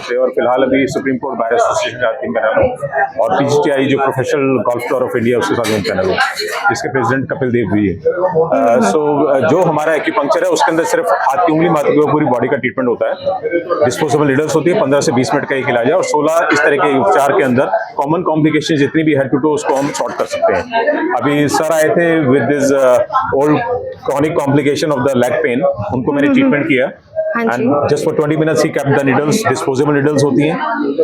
थे और फिलहाल अभी सुप्रीम कोर्ट बार एसोसिएशन का टीम पैनल हूँ और पीजीटीआई जो professional golf tour of India उसके साथ में पैनल हूँ, जिसके प्रेसिडेंट कपिल देव भी है। सो जो हमारा एक्यूपंक्चर है उसके अंदर सिर्फ हाथ की उंगली मारते हुए पूरी बॉडी का ट्रीटमेंट होता है। डिस्पोजेबल नीडल्स होती है, 15 से 20 मिनट का एक इलाज है और 16 इस तरह के उपचार के अंदर कॉमन कॉम्प्लिकेशन जितनी भी हेड टू टो उसको हम सॉर्ट कर सकते हैं। अभी सर आए थे with this old chronic complication of the leg pain, उनको मैंने ट्रीटमेंट किया and just for 20 minutes he kept the needles. Disposable needles होती हैं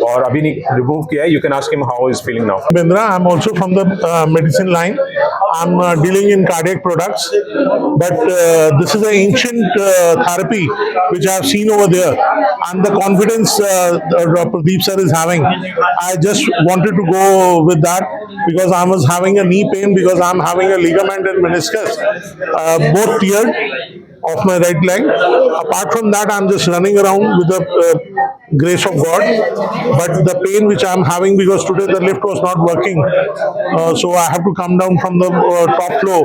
और अभी रिमूव किया है। You can ask him how is feeling now. Bindra, I'm also from the medicine line. I'm dealing in cardiac products, but this is an ancient therapy which I've seen over there, and the confidence Pradeep sir is having. I just wanted to go with that because I was having a knee pain because I'm having a ligament and meniscus, both teared of my right leg. Apart from that, I'm just running around with the grace of God, but the pain which I'm having because today the lift was not working, so I have to come down from the top floor,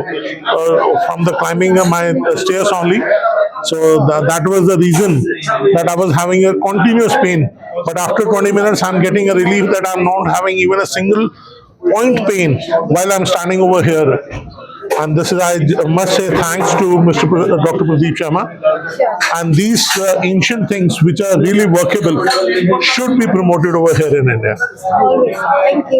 from the climbing my stairs only. So that was the reason that I was having a continuous pain. But after 20 minutes, I'm getting a relief that I'm not having even a single point pain while I'm standing over here. And this is, I must say, thanks to Dr. Pradeep Sharma. And these ancient things which are really workable should be promoted over here in India. Thank you.